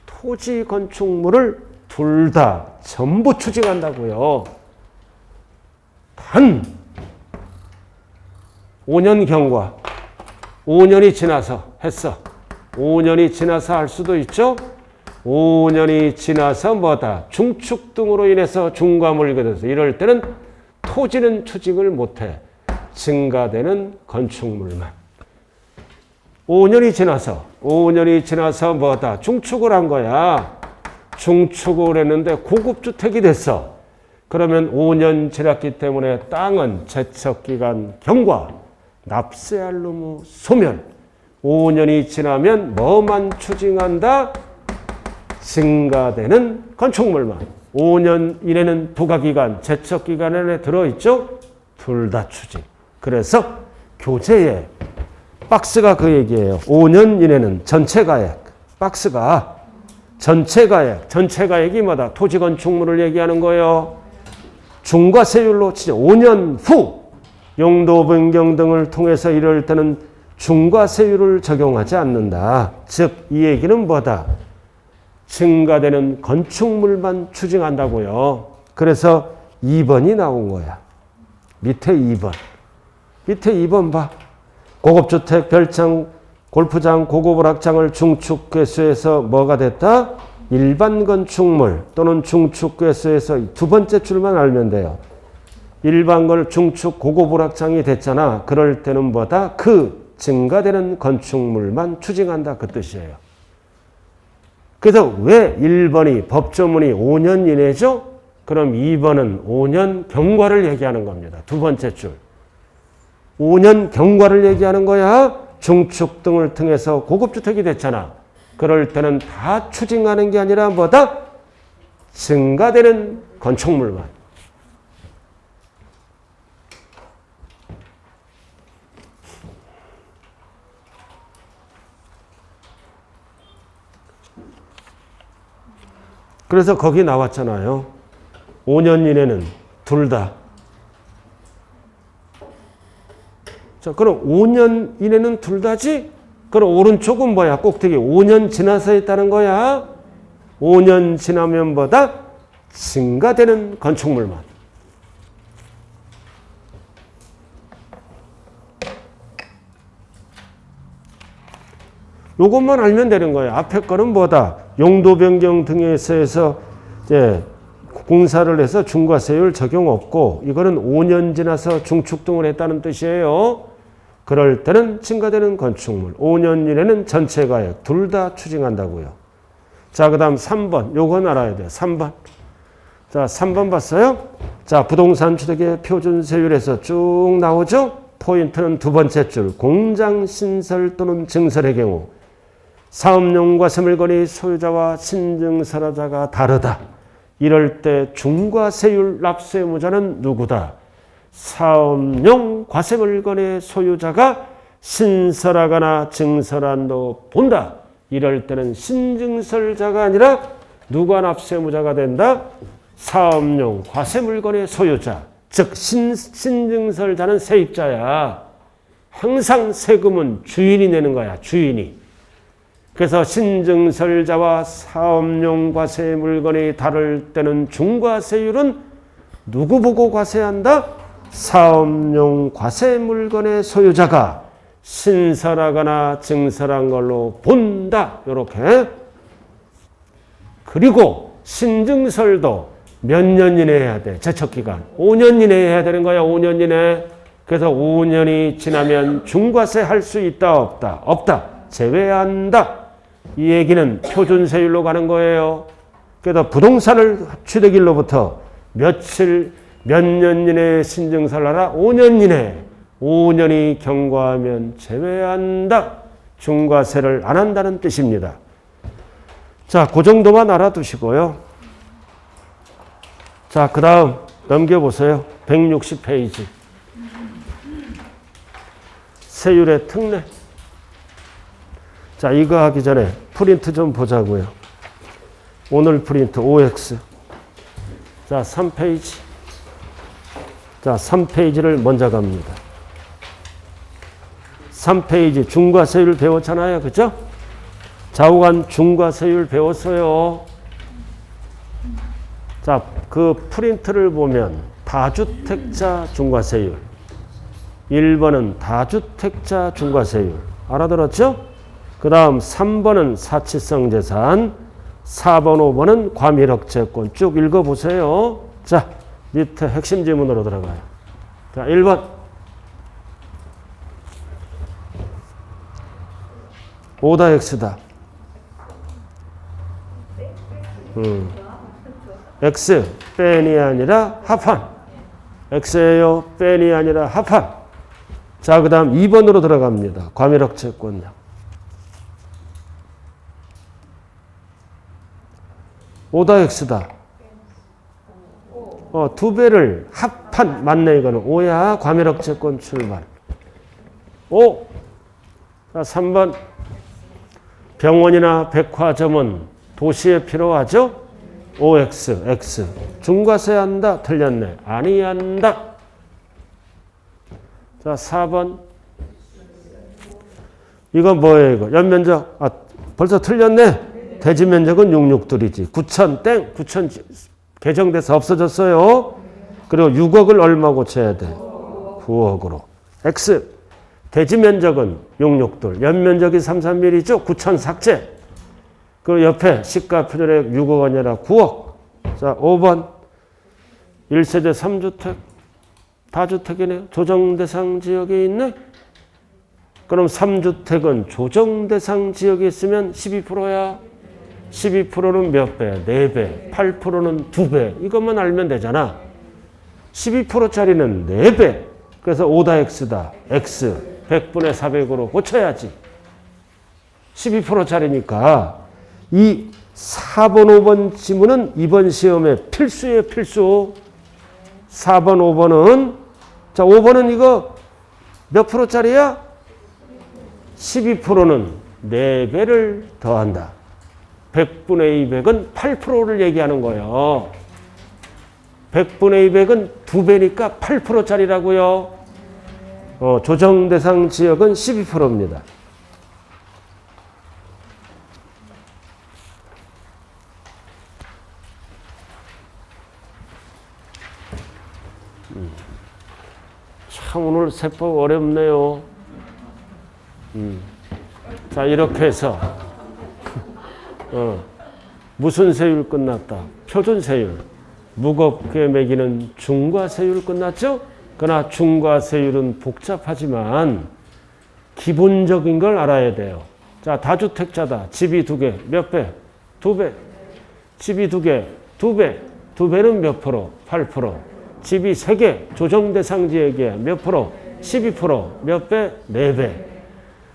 토지, 건축물을 둘 다 전부 추징한다고요. 단 5년 경과, 5년이 지나서 했어. 5년이 지나서 할 수도 있죠. 5년이 지나서 뭐다? 중축 등으로 인해서 중과물이 돼서 이럴 때는 토지는 추징을 못해. 증가되는 건축물만. 5년이 지나서 뭐다? 중축을 한 거야. 중축을 했는데 고급주택이 됐어. 그러면 5년 지났기 때문에 땅은 제척기간 경과, 납세할 의무 소멸. 5년이 지나면 뭐만 추징한다? 증가되는 건축물만. 5년 이내는 부가기간, 제척기간 안에 들어있죠? 둘 다 추징. 그래서 교재에 박스가 그 얘기예요. 5년 이내는 전체가액. 박스가 전체가액이 뭐다? 토지 건축물을 얘기하는 거예요. 중과세율로 치죠. 5년 후 용도 변경 등을 통해서 이럴 때는 중과세율을 적용하지 않는다. 즉 이 얘기는 뭐다? 증가되는 건축물만 추징한다고요. 그래서 2번이 나온 거야. 밑에 2번 봐. 고급주택, 별장, 골프장, 고급오락장을 중축괴수해서 뭐가 됐다? 일반 건축물 또는 중축괴수해서 두 번째 줄만 알면 돼요. 일반 걸 중축 고급오락장이 됐잖아. 그럴 때는 뭐다? 그 증가되는 건축물만 추징한다. 그 뜻이에요. 그래서 왜 1번이 법조문이 5년 이내죠? 그럼 2번은 5년 경과를 얘기하는 겁니다. 두 번째 줄. 5년 경과를 얘기하는 거야. 중축 등을 통해서 고급주택이 됐잖아. 그럴 때는 다 추징하는 게 아니라 뭐다? 증가되는 건축물만. 그래서 거기 나왔잖아요. 5년 이내는 둘 다. 자, 그럼 5년 이내는 둘 다지? 그럼 오른쪽은 뭐야? 꼭대기 5년 지나서 했다는 거야. 5년 지나면 뭐다? 증가되는 건축물만. 요것만 알면 되는 거예요. 앞에 거는 뭐다? 용도 변경 등에 있어서 이제 공사를 해서 중과세율 적용 없고 이거는 5년 지나서 중축등을 했다는 뜻이에요. 그럴 때는 증가되는 건축물. 5년 이내는 전체 가액 둘 다 추징한다고요. 자, 그 다음 3번. 요건 알아야 돼요. 3번. 자, 3번 봤어요? 자, 부동산 취득의 표준세율에서 쭉 나오죠? 포인트는 두 번째 줄. 공장 신설 또는 증설의 경우 사업용과 세물건의 소유자와 신증설자가 다르다. 이럴 때 중과세율 납세의무자는 누구다? 사업용 과세물건의 소유자가 신설하거나 증설한도 본다. 이럴 때는 신증설자가 아니라 누가 납세의무자가 된다? 사업용 과세물건의 소유자. 즉 신증설자는 세입자야. 항상 세금은 주인이 내는 거야. 주인이. 그래서 신증설자와 사업용 과세 물건이 다를 때는 중과세율은 누구 보고 과세한다? 사업용 과세 물건의 소유자가 신설하거나 증설한 걸로 본다. 이렇게. 그리고 신증설도 몇 년 이내에 해야 돼? 제척기간. 5년 이내에 해야 되는 거야. 5년 이내. 그래서 5년이 지나면 중과세 할 수 있다 없다? 없다. 제외한다. 이 얘기는 표준세율로 가는 거예요. 그래서 부동산을 취득일로부터 몇 년 이내에 신증설을 하라? 5년 이내에. 5년이 경과하면 제외한다. 중과세를 안 한다는 뜻입니다. 자, 그 정도만 알아두시고요. 자, 그 다음 넘겨보세요. 160페이지. 세율의 특례. 자, 이거 하기 전에 프린트 좀 보자고요. 오늘 프린트 OX. 자, 3페이지. 자, 3페이지를 먼저 갑니다. 3페이지 중과세율 배웠잖아요. 그죠? 좌우간 중과세율 배웠어요. 자, 그 프린트를 보면 다주택자 중과세율. 1번은 다주택자 중과세율. 알아들었죠? 그 다음 3번은 사치성 재산, 4번, 5번은 과밀억제권. 쭉 읽어보세요. 자, 밑에 핵심 지문으로 들어가요. 자, 1번. 오다 X다. X, 뺀이 아니라 합한. X예요. 뺀이 아니라 합한. 자, 그 다음 2번으로 들어갑니다. 과밀억제권요. 오다 X다. 두 배를 합한. 맞네, 이거는. 5야. 과밀억제권 출발. 5. 자, 3번. 병원이나 백화점은 도시에 필요하죠? OX, X. 중과세 한다? 틀렸네. 아니 한다. 자, 4번. 이건 뭐예요, 이거? 연면적. 아, 벌써 틀렸네. 대지 면적은 66둘이지. 9천 땡. 9천 개정돼서 없어졌어요. 그리고 6억을 얼마 고쳐야 돼? 9억으로. X. 대지 면적은 66둘. 연면적이 33mm죠? 9천 삭제. 그리고 옆에 시가 표준액 6억 원이라 9억. 자, 5번. 1세대 3주택. 다주택이네요. 조정대상 지역에 있네. 그럼 3주택은 조정대상 지역에 있으면 12%야. 12%는 몇 배? 4배. 8%는 2배. 이것만 알면 되잖아. 12%짜리는 4배. 그래서 5다 x다. x 100분의 400으로 고쳐야지. 12%짜리니까 이 4번, 5번 지문은 이번 시험에 필수예요, 필수. 4번, 5번은 자, 5번은 이거 몇 프로짜리야? 12%는 4배를 더한다. 100분의 200은 8%를 얘기하는 거예요. 100분의 200은 2배니까 8%짜리라고요. 조정 대상 지역은 12%입니다. 참 오늘 세법 어렵네요. 자, 이렇게 해서 무슨 세율 끝났다? 표준세율. 무겁게 매기는 중과세율 끝났죠? 그러나 중과세율은 복잡하지만 기본적인 걸 알아야 돼요. 자, 다주택자다. 집이 2개. 몇 배? 2배. 집이 2개. 2배. 2배는 몇 프로? 8%. 집이 3개. 조정대상 지역에 몇 프로? 12%. 몇 배? 4배.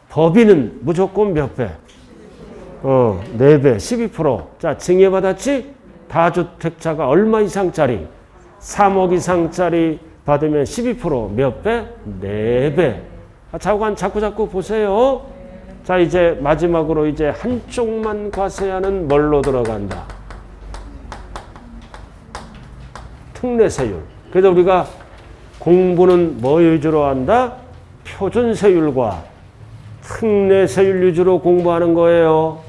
법인은 무조건 몇 배? 4배. 12%. 자, 증여받았지? 다주택자가 얼마 이상짜리? 3억 이상짜리 받으면 12% 몇 배? 4배. 자꾸 보세요. 자, 이제 마지막으로 이제 한쪽만 과세하는 뭘로 들어간다? 특례세율. 그래서 우리가 공부는 뭐 위주로 한다? 표준세율과 특례세율 위주로 공부하는 거예요.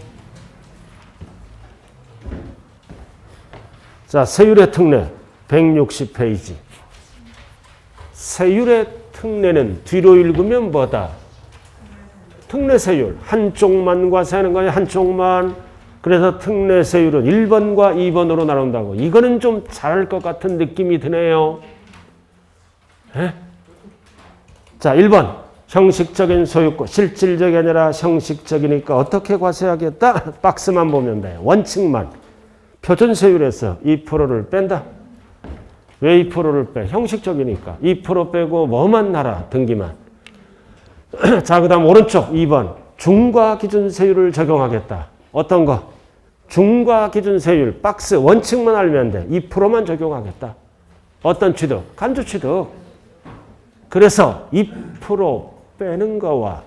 자, 세율의 특례 160페이지. 세율의 특례는 뒤로 읽으면 뭐다? 특례세율. 한쪽만 과세하는 거야, 한쪽만. 그래서 특례세율은 1번과 2번으로 나눈다고. 이거는 좀 잘할 것 같은 느낌이 드네요. 에? 자, 1번. 형식적인 소유권. 실질적이 아니라 형식적이니까 어떻게 과세하겠다? 박스만 보면 돼. 원칙만. 표준세율에서 2%를 뺀다. 왜 2%를 빼? 형식적이니까. 2% 빼고 뭐만 나라? 등기만. 자, 그 다음 오른쪽 2번. 중과기준세율을 적용하겠다. 어떤 거? 중과기준세율. 박스 원칙만 알면 돼. 2%만 적용하겠다. 어떤 취득? 간주취득. 그래서 2% 빼는 거와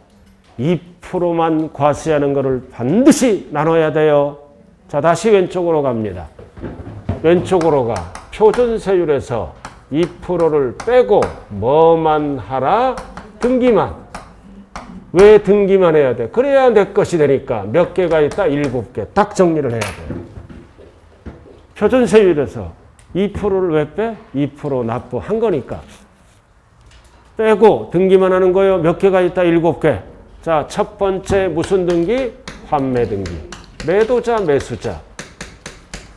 2%만 과세하는 거를 반드시 나눠야 돼요. 자, 다시 왼쪽으로 갑니다. 왼쪽으로 가. 표준세율에서 2%를 빼고 뭐만 하라? 등기만. 왜 등기만 해야 돼? 그래야 내 것이 되니까. 몇 개가 있다? 7개. 딱 정리를 해야 돼. 표준세율에서 2%를 왜 빼? 2% 납부한 거니까. 빼고 등기만 하는 거예요. 몇 개가 있다? 7개. 자, 첫 번째 무슨 등기? 환매 등기. 매도자, 매수자.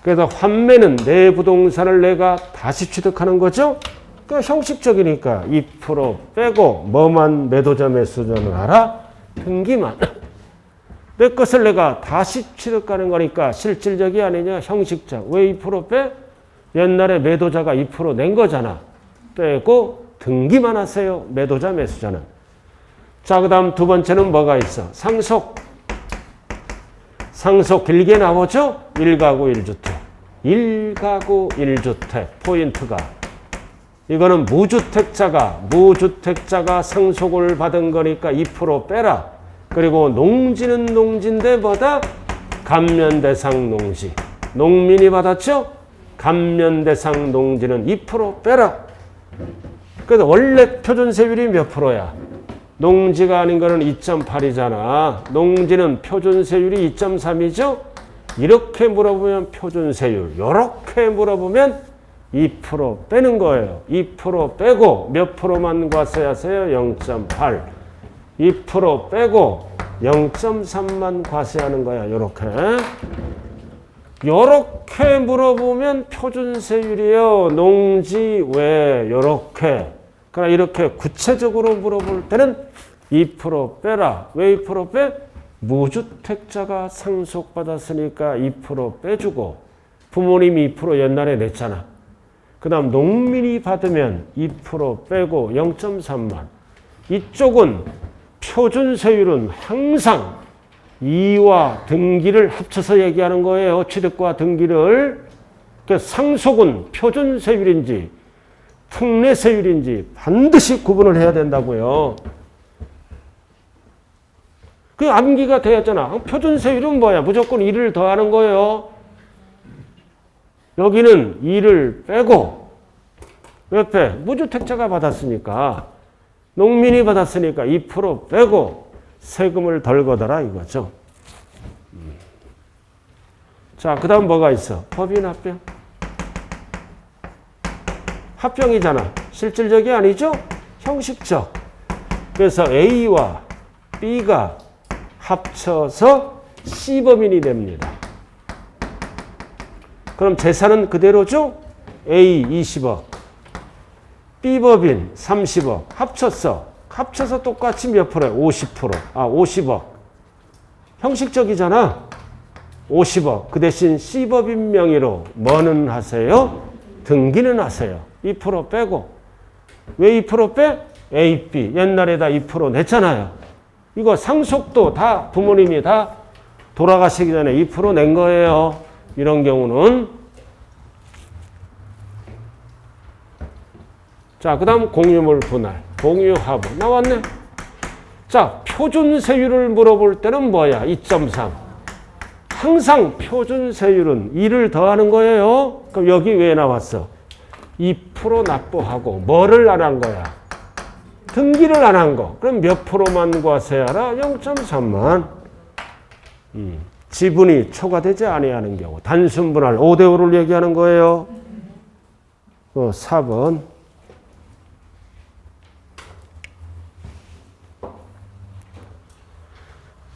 그래서 환매는 내 부동산을 내가 다시 취득하는 거죠. 그러니까 형식적이니까 2% 빼고 뭐만 매도자, 매수자는 알아? 등기만. 내 것을 내가 다시 취득하는 거니까 실질적이 아니냐? 형식적. 왜 2% 빼? 옛날에 매도자가 2% 낸 거잖아. 빼고 등기만 하세요. 매도자, 매수자는. 자, 그 다음 두 번째는 뭐가 있어? 상속. 상속 길게 나오죠? 1가구 1주택. 1가구 1주택. 포인트가. 이거는 무주택자가 상속을 받은 거니까 2% 빼라. 그리고 농지는 농지인데 뭐다? 감면대상 농지. 농민이 받았죠? 감면대상 농지는 2% 빼라. 그래서 원래 표준세율이 몇 프로야? 농지가 아닌 거는 2.8이잖아. 농지는 표준세율이 2.3이죠? 이렇게 물어보면 표준세율. 이렇게 물어보면 2% 빼는 거예요. 2% 빼고 몇 프로만 과세하세요? 0.8. 2% 빼고 0.3만 과세하는 거야. 이렇게. 이렇게 물어보면 표준세율이에요. 농지 왜? 이렇게. 그러나 이렇게 구체적으로 물어볼 때는 2% 빼라. 왜 2% 빼? 무주택자가 상속받았으니까 2% 빼주고 부모님이 2% 옛날에 냈잖아. 그 다음 농민이 받으면 2% 빼고 0.3만. 이쪽은 표준세율은 항상 이와 등기를 합쳐서 얘기하는 거예요. 취득과 등기를. 그래서 상속은 표준세율인지 특례세율인지 반드시 구분을 해야 된다고요. 그 암기가 되었잖아. 표준세율은 뭐야? 무조건 1을 더하는 거예요. 여기는 2를 빼고 왜 빼? 무주택자가 받았으니까 농민이 받았으니까 2% 빼고 세금을 덜 걷어라 이거죠. 자, 그 다음 뭐가 있어? 법인 합병. 합병이잖아. 실질적이 아니죠? 형식적. 그래서 A와 B가 합쳐서 C법인이 됩니다. 그럼 재산은 그대로죠? A 20억, B법인 30억 합쳤어. 합쳐서 똑같이 몇 프로야? 50%. 50억. 형식적이잖아. 50억. 그 대신 C법인 명의로 뭐는 하세요? 등기는 하세요. 2% 빼고. 왜 2% 빼? A, B. 옛날에 다 2% 냈잖아요. 이거 상속도 다 부모님이 다 돌아가시기 전에 2% 낸 거예요. 이런 경우는. 자, 그 다음 공유물 분할. 공유하부. 나왔네. 자, 표준세율을 물어볼 때는 뭐야? 2.3. 항상 표준세율은 2를 더하는 거예요. 그럼 여기 왜 나왔어? 2% 납부하고 뭐를 안 한 거야? 등기를 안 한 거. 그럼 몇 프로만 과세하라? 0.3만. 지분이 초과되지 아니하는 경우. 단순분할 5대5를 얘기하는 거예요. 4번.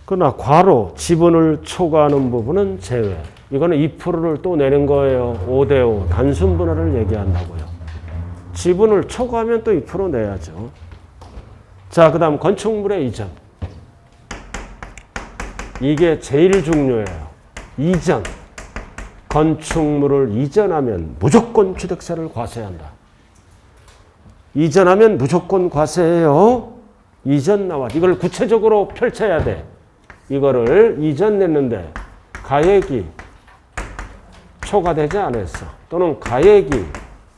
그러나 과로 지분을 초과하는 부분은 제외. 이거는 2%를 또 내는 거예요. 5대5 단순분할을 얘기한다고요. 지분을 초과하면 또 2% 내야죠. 자, 그 다음 건축물의 이전. 이게 제일 중요해요. 이전. 건축물을 이전하면 무조건 취득세를 과세한다. 이전하면 무조건 과세해요. 이전 나와. 이걸 구체적으로 펼쳐야 돼. 이거를 이전 냈는데 가액이 초과되지 않았어. 또는 가액이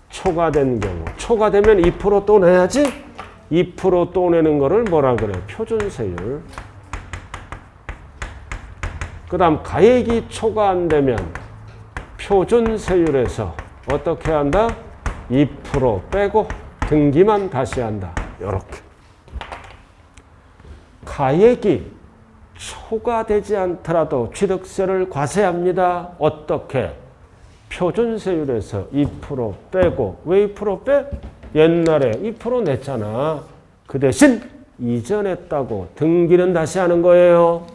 초과된 경우. 초과되면 2% 또 내야지. 2% 또 내는 거를 뭐라 그래? 표준세율. 그 다음 가액이 초과 안 되면 표준세율에서 어떻게 한다? 2% 빼고 등기만 다시 한다. 이렇게. 가액이 초과되지 않더라도 취득세를 과세합니다. 어떻게? 표준세율에서 2% 빼고. 왜 2% 빼? 옛날에 2% 냈잖아. 그 대신 이전했다고 등기는 다시 하는 거예요.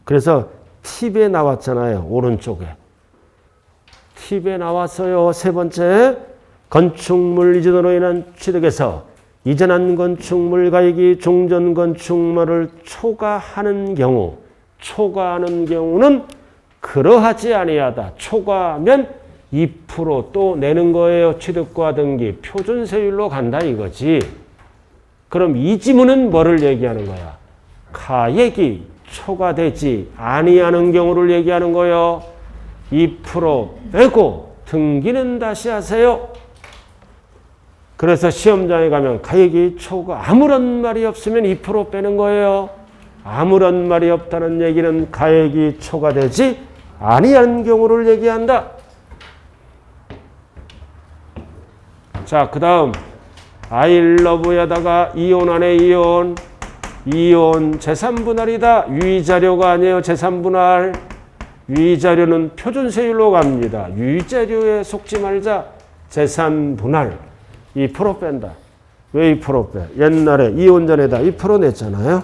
그래서 팁에 나왔잖아요. 오른쪽에. 팁에 나왔어요. 세 번째. 건축물 이전으로 인한 취득에서 이전한 건축물 가액이 종전 건축물을 초과하는 경우. 초과하는 경우는 그러하지 아니하다. 초과하면 2% 또 내는 거예요. 취득과 등기. 표준세율로 간다 이거지. 그럼 이 지문은 뭐를 얘기하는 거야? 가액이 초과되지 아니하는 경우를 얘기하는 거예요. 2% 빼고 등기는 다시 하세요. 그래서 시험장에 가면 가액이 초과 아무런 말이 없으면 2% 빼는 거예요. 아무런 말이 없다는 얘기는 가액이 초과되지 아니하는 경우를 얘기한다. 자, 그 다음 I love에다가 이혼 안에 이혼. 이혼 재산분할이다. 유의자료가 아니에요. 재산분할. 유의자료는 표준세율로 갑니다. 유의자료에 속지 말자. 재산분할. 2% 뺀다. 왜 2% 빼? 옛날에 이혼 전에다 2% 냈잖아요.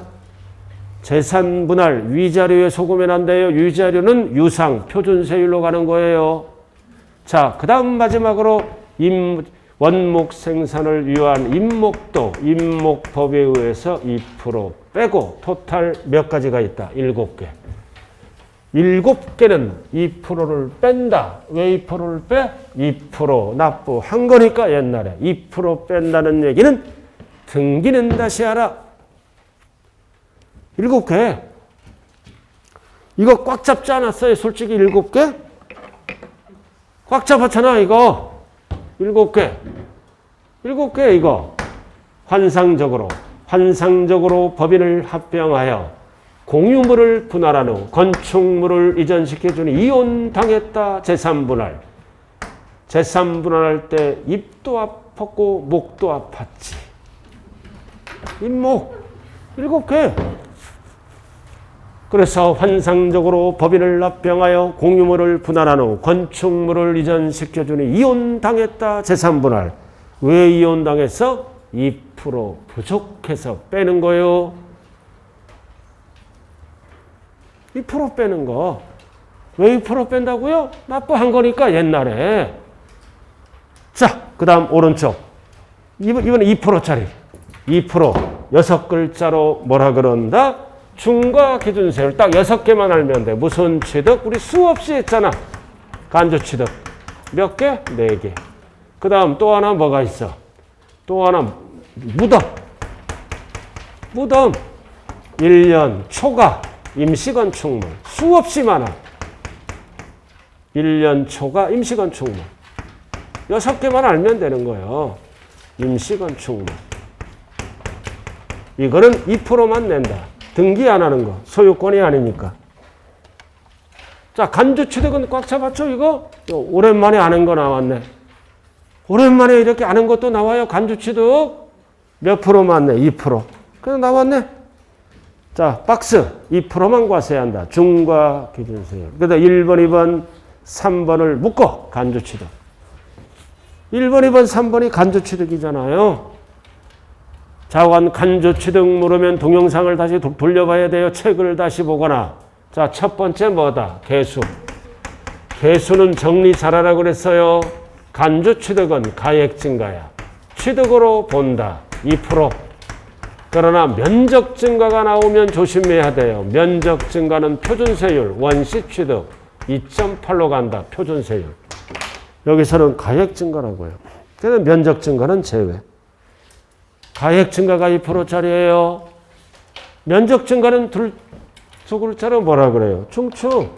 재산분할 유의자료에 속으면 안 돼요. 유의자료는 유상 표준세율로 가는 거예요. 자, 그 다음 마지막으로 원목 생산을 위한 임목도, 임목법에 의해서 2% 빼고 토탈 몇 가지가 있다? 7개. 7개는 2%를 뺀다. 왜 2%를 빼? 2% 납부한 거니까 옛날에 2% 뺀다는 얘기는 등기는 다시 하라. 7개. 이거 꽉 잡지 않았어요? 솔직히 7개? 꽉 잡았잖아 이거. 7개. 7개 이거. 환상적으로 법인을 합병하여 공유물을 분할한 후 건축물을 이전시켜주니 이혼당했다. 재산분할. 재산분할할 때 입도 아팠고 목도 아팠지. 입목 7개. 그래서 환상적으로 법인을 합병하여 공유물을 분할한 후 건축물을 이전시켜주니 이혼당했다. 재산분할. 왜 이혼당했어? 2% 부족해서 빼는 거요. 2% 빼는 거. 왜 2% 뺀다고요? 납부한 거니까 옛날에. 자, 그 다음 오른쪽. 이번에 2%짜리. 2% 6글자로 뭐라 그런다? 중과 기준세율 딱 6개만 알면 돼. 무슨 취득? 우리 수없이 했잖아. 간주 취득. 몇 개? 4개. 그 다음 또 하나 뭐가 있어? 또 하나 무덤. 무덤. 1년 초과 임시건축물. 수없이 많아. 1년 초과 임시건축물. 6개만 알면 되는 거예요. 임시건축물. 이거는 2%만 낸다. 등기 안 하는 거. 소유권이 아니니까. 자, 간주취득은 꽉 잡았죠, 이거? 오랜만에 아는 거 나왔네. 오랜만에 이렇게 아는 것도 나와요. 간주취득. 몇 프로만 내? 2%. 그냥 나왔네. 자, 박스. 2%만 과세한다. 중과 기준세율. 그러다 1번, 2번, 3번을 묶어. 간주취득. 1번, 2번, 3번이 간주취득이잖아요. 자관 간주취득 물으면 동영상을 다시 돌려봐야 돼요. 책을 다시 보거나. 자, 첫 번째 뭐다? 개수. 개수는 정리 잘하라고 그랬어요. 간주취득은 가액 증가야. 취득으로 본다. 2%. 그러나 면적 증가가 나오면 조심해야 돼요. 면적 증가는 표준세율, 원시취득 2.8로 간다. 표준세율. 여기서는 가액 증가라고요. 그래서 면적 증가는 제외. 가액 증가가 2%짜리예요. 면적 증가는 두 글자로 뭐라 그래요? 중추.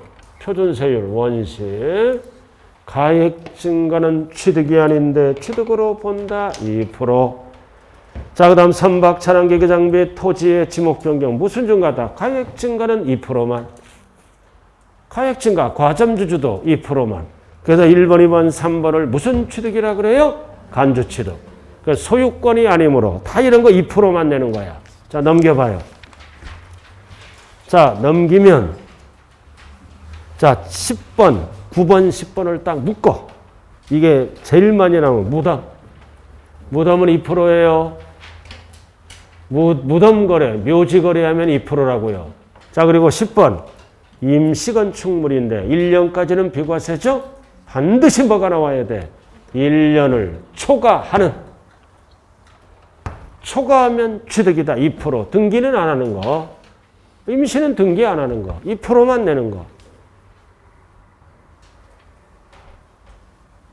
표준세율, 원시. 가액 증가는 취득이 아닌데 취득으로 본다. 2%. 자, 그 다음 선박, 차량, 기계, 장비, 토지의 지목 변경. 무슨 증가다? 가액 증가는 2%만. 가액 증가, 과점주주도 2%만. 그래서 1번, 2번, 3번을 무슨 취득이라 그래요? 간주취득. 그러니까 소유권이 아니므로 다 이런 거 2%만 내는 거야. 자, 넘겨봐요. 자, 넘기면 자, 10번, 9번, 10번을 딱 묶어. 이게 제일 많이 나오면 무덤. 무덤은 2%예요. 무덤 거래, 묘지 거래하면 2%라고요. 자, 그리고 10번. 임시건축물인데 1년까지는 비과세죠? 반드시 뭐가 나와야 돼? 1년을 초과하는. 초과하면 취득이다. 2%. 등기는 안 하는 거. 임시는 등기 안 하는 거. 2%만 내는 거.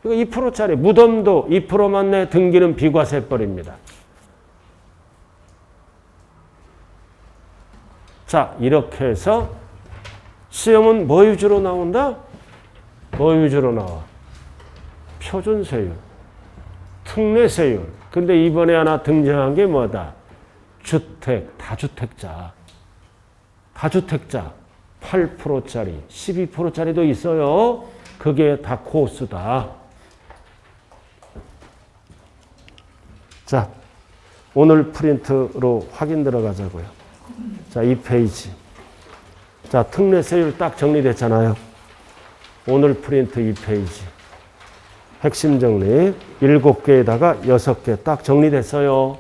이거 2%짜리. 무덤도 2%만 내. 등기는 비과세벌입니다. 자, 이렇게 해서 시험은 뭐 위주로 나온다? 뭐 위주로 나와? 표준세율, 특례세율. 근데 이번에 하나 등장한 게 뭐다? 주택, 다주택자. 다주택자 8%짜리, 12%짜리도 있어요. 그게 다 코스다. 자, 오늘 프린트로 확인 들어가자고요. 자, 2페이지. 자, 특례세율 딱 정리됐잖아요. 오늘 프린트 2페이지. 핵심 정리. 7개에다가 6개 딱 정리됐어요.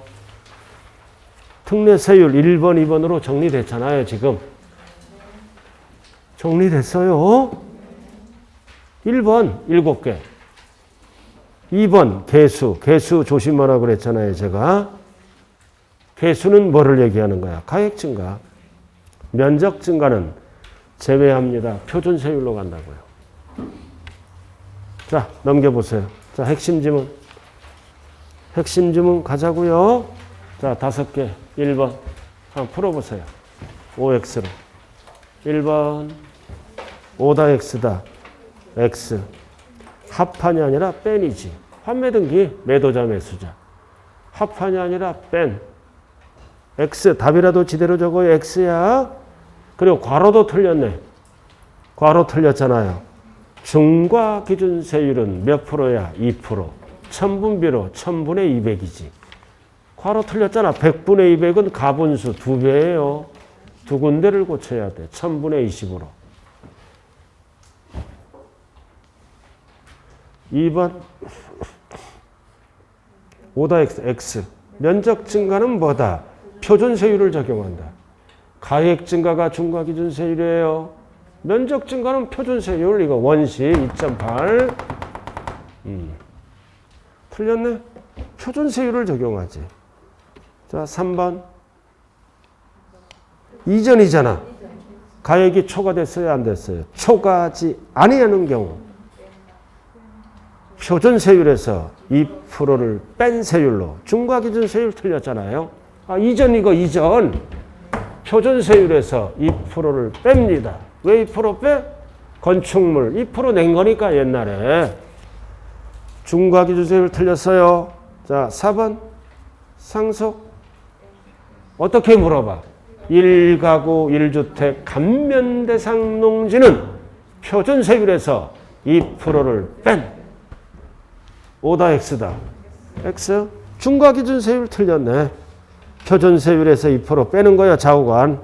특례세율 1번, 2번으로 정리됐잖아요, 지금. 정리됐어요. 1번, 7개. 2번 개수. 개수 조심하라고 그랬잖아요, 제가. 개수는 뭐를 얘기하는 거야? 가액 증가. 면적 증가는 제외합니다. 표준 세율로 간다고요. 자, 넘겨보세요. 자, 핵심 지문. 핵심 지문 가자고요. 자, 5개. 1번. 한번 풀어보세요. 5x로. 1번. 5다 x다. x. 합판이 아니라 뺀이지. 환매등기 매도자 매수자. 합판이 아니라 뺀. x. 답이라도 지대로 적어요. x야. 그리고 괄호도 틀렸네. 괄호 틀렸잖아요. 중과 기준 세율은 몇 프로야? 2%. 천분비로 1000분의 200이지. 괄호 틀렸잖아. 100분의 200은 가분수 2배예요. 두 군데를 고쳐야 돼. 1000분의 20으로. 2번 5다 x. 면적 증가는 뭐다? 표준 세율을 적용한다. 가액 증가가 중과 기준 세율이에요. 면적 증가는 표준 세율. 이거 원시 2.8. 틀렸네. 표준 세율을 적용하지. 자, 3번. 이전이잖아. 가액이 초과됐어요, 안 됐어요? 초과하지 아니하는 경우. 표준 세율에서 2%를 뺀 세율로. 중과 기준 세율 틀렸잖아요. 아, 이전 이거 이전. 표준 세율에서 2%를 뺍니다. 왜 2% 빼? 건축물 2% 낸 거니까 옛날에. 중과 기준 세율 틀렸어요. 자, 4번. 상속. 어떻게 물어봐? 1가구 1주택 감면 대상 농지는 표준 세율에서 2%를 뺀 5다 x다. x. 중과 기준 세율 틀렸네. 표준 세율에서 2% 빼는 거야, 좌우간.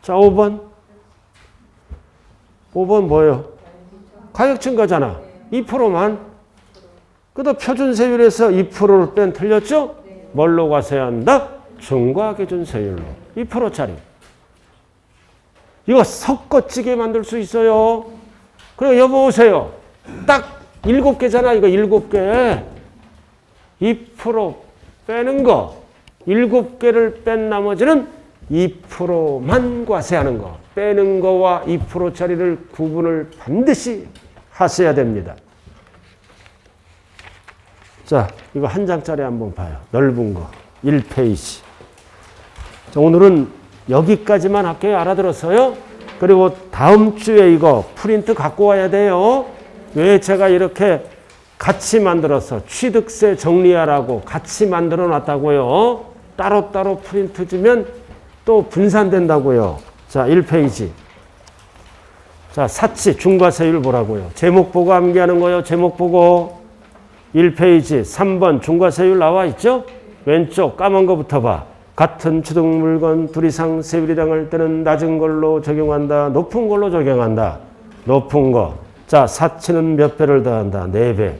자, 5번. 5번 뭐예요? 가격 증가잖아. 2%만. 그래도 표준 세율에서 2%를 뺀 틀렸죠? 뭘로 가세야 한다? 중과 기준 세율로. 2%짜리. 이거 섞어찌게 만들 수 있어요. 그리고 여보 오세요. 딱 7개잖아. 이거 7개. 2% 빼는 거. 7개를 뺀 나머지는 2%만 과세하는 거. 빼는 거와 2%짜리를 구분을 반드시 하셔야 됩니다. 자, 이거 한 장짜리 한번 봐요. 넓은 거. 1페이지. 자, 오늘은 여기까지만 할게요. 알아들었어요? 그리고 다음 주에 이거 프린트 갖고 와야 돼요. 왜 제가 이렇게 같이 만들어서 취득세 정리하라고 같이 만들어 놨다고요. 따로따로 프린트 주면 또 분산된다고요. 자, 1페이지. 자, 사치 중과세율 보라고요. 제목 보고 암기하는 거요. 제목 보고. 1페이지 3번 중과세율 나와 있죠? 왼쪽 까만 거부터 봐. 같은 취득 물건 둘 이상 세율이 당할 때는 낮은 걸로 적용한다. 높은 걸로 적용한다. 높은 거. 자, 사치는 몇 배를 더한다? 4배.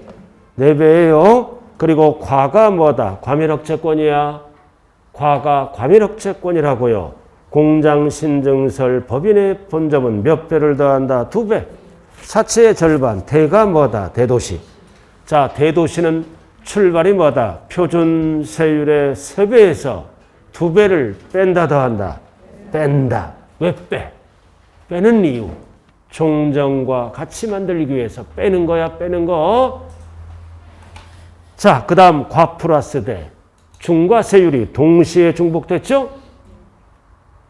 4배예요. 그리고 과가 뭐다? 과밀억제권이야. 과가 과밀억제권이라고요. 공장신증설 법인의 본점은 몇 배를 더한다? 2배. 사치의 절반. 대가 뭐다? 대도시. 자, 대도시는 출발이 뭐다? 표준 세율의 3배에서 2배를 뺀다 더한다? 뺀다. 왜 빼? 빼는 이유. 종전과 같이 만들기 위해서 빼는 거야, 빼는 거. 자, 그 다음 과 플러스 대. 중과 세율이 동시에 중복됐죠?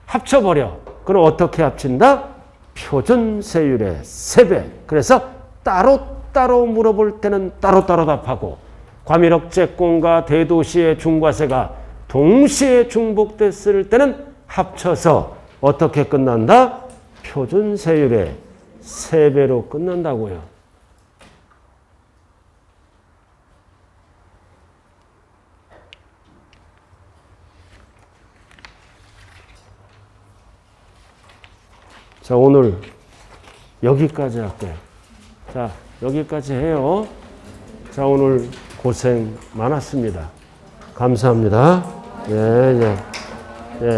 합쳐버려. 그럼 어떻게 합친다? 표준 세율의 3배. 그래서 따로 물어볼 때는 따로따로 답하고, 과밀억제권과 대도시의 중과세가 동시에 중복됐을 때는 합쳐서 어떻게 끝난다? 표준 세율의 3배로 끝난다고요. 자, 오늘 여기까지 할게요. 자, 여기까지 해요. 자, 오늘 고생 많았습니다. 감사합니다. 예, 예. 예.